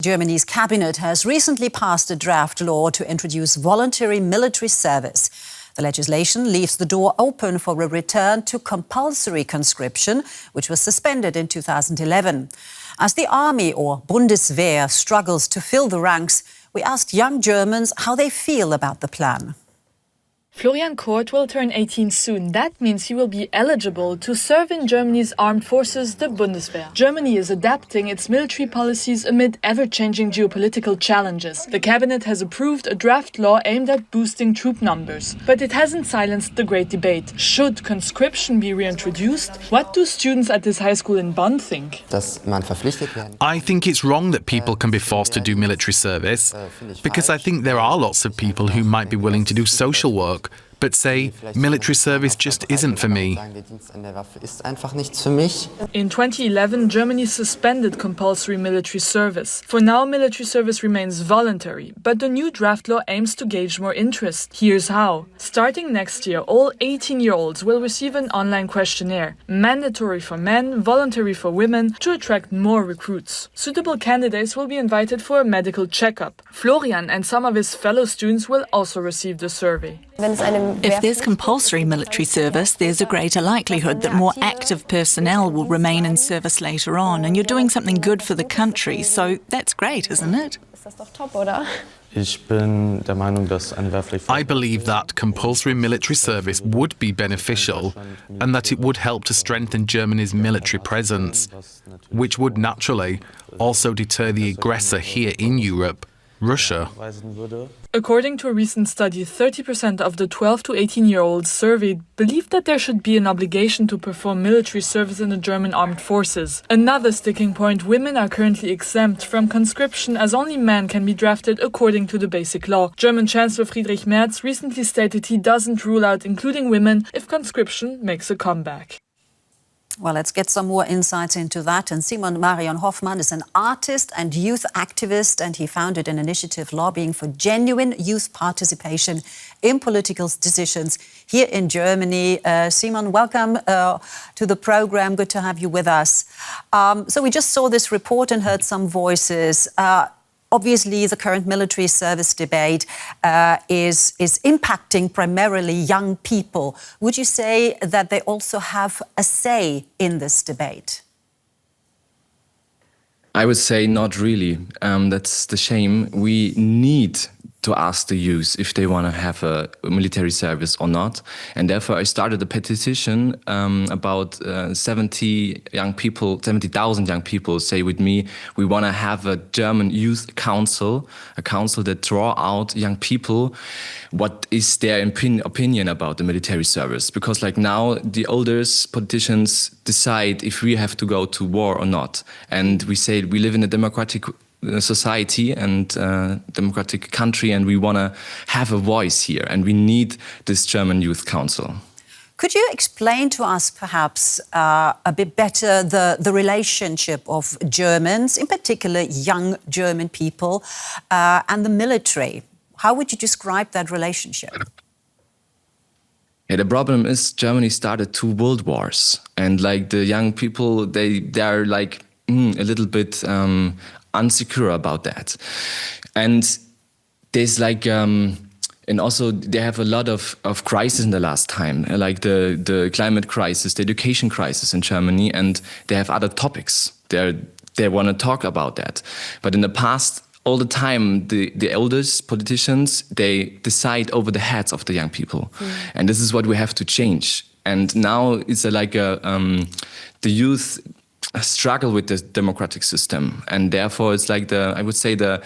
Germany's cabinet has recently passed a draft law to introduce voluntary military service. The legislation leaves the door open for a return to compulsory conscription, which was suspended in 2011. As the army, or Bundeswehr, struggles to fill the ranks, we asked young Germans how they feel about the plan. Florian Kort will turn 18 soon. That means he will be eligible to serve in Germany's armed forces, the Bundeswehr. Germany is adapting its military policies amid ever-changing geopolitical challenges. The cabinet has approved a draft law aimed at boosting troop numbers. But it hasn't silenced the great debate. Should conscription be reintroduced? What do students at this high school in Bonn think? I think it's wrong that people can be forced to do military service, because I think there are lots of people who might be willing to do social work, but say, military service just isn't for me. In 2011, Germany suspended compulsory military service. For now, military service remains voluntary, but the new draft law aims to gauge more interest. Here's how. Starting next year, all 18-year-olds will receive an online questionnaire, mandatory for men, voluntary for women, to attract more recruits. Suitable candidates will be invited for a medical checkup. Florian and some of his fellow students will also receive the survey. If there's compulsory military service, there's a greater likelihood that more active personnel will remain in service later on, and you're doing something good for the country, so that's great, isn't it? I believe that compulsory military service would be beneficial and that it would help to strengthen Germany's military presence, which would naturally also deter the aggressor here in Europe, Russia. According to a recent study, 30% of the 12 to 18-year-olds surveyed believe that there should be an obligation to perform military service in the German armed forces. Another sticking point, women are currently exempt from conscription as only men can be drafted according to the basic law. German Chancellor Friedrich Merz recently stated he doesn't rule out including women if conscription makes a comeback. Well, let's get some more insights into that. And Marian Hoffmann is an artist and youth activist, and he founded an initiative lobbying for genuine youth participation in political decisions here in Germany. Simon, welcome to the program. Good to have you with us. So we just saw this report and heard some voices. Obviously, the current military service debate is impacting primarily young people. Would you say that they also have a say in this debate? I would say not really. That's the shame. We need to ask the youth if they want to have a military service or not. And therefore I started a petition about 70,000 young people say with me, we want to have a German youth council, a council that draw out young people. What is their opinion about the military service? Because like now the oldest politicians decide if we have to go to war or not. And we say we live in a democratic society and democratic country, and we want to have a voice here, and we need this German Youth Council. Could you explain to us perhaps a bit better the relationship of Germans, in particular young German people, and the military? How would you describe that relationship? Yeah, the problem is Germany started 2 world wars, and like the young people, they're like a little bit unsecure about that. And there's like and also they have a lot of crisis in the last time, like the climate crisis, the education crisis in Germany, and they have other topics. They want to talk about that. But in the past, all the time, the eldest politicians, they decide over the heads of the young people. And this is what we have to change. And now it's the youth struggle with the democratic system, and therefore it's like I would say the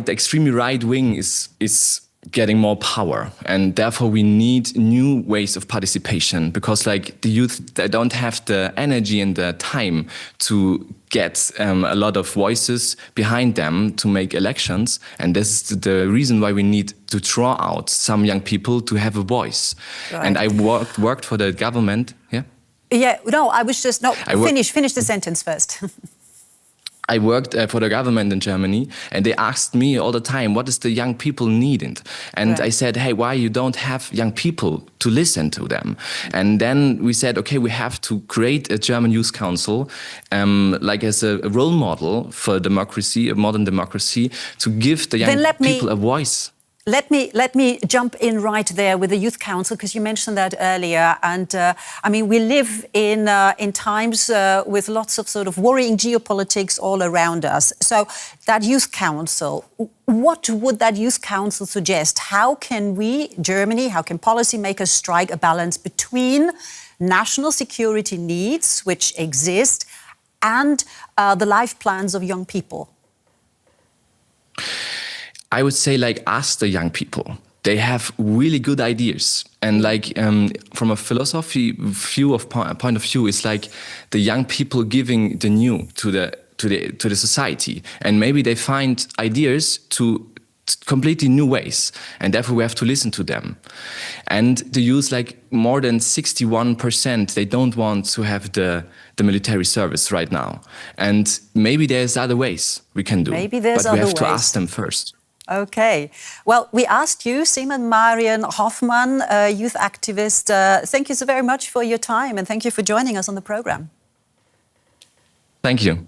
extremely right wing is getting more power, and therefore we need new ways of participation, because like the youth, they don't have the energy and the time to get a lot of voices behind them to make elections, and this is the reason why we need to draw out some young people to have a voice. Right. And I worked for the government. Yeah. Yeah, no, I was just, finish the sentence first. I worked for the government in Germany, and they asked me all the time, what is the young people needing? And I said, hey, why you don't have young people to listen to them? And then we said, okay, we have to create a German Youth Council, like as a role model for democracy, a modern democracy, to give the young people a voice. Let me jump in right there with the Youth Council, because you mentioned that earlier. And I mean, we live in times with lots of sort of worrying geopolitics all around us. So that Youth Council, what would that Youth Council suggest? How can we, Germany, how can policymakers strike a balance between national security needs, which exist, and the life plans of young people? I would say, like, ask the young people. They have really good ideas, and like from a philosophy point of view, it's like the young people giving the new to the society, and maybe they find ideas to completely new ways, and therefore we have to listen to them. And the youth, like more than 61%, they don't want to have the military service right now, and maybe there's other ways we can do. Maybe there's but we other have to ways. ask them first. Okay. Well, we asked you, Simon Marian Hoffmann, a youth activist. Thank you so very much for your time, and thank you for joining us on the program. Thank you.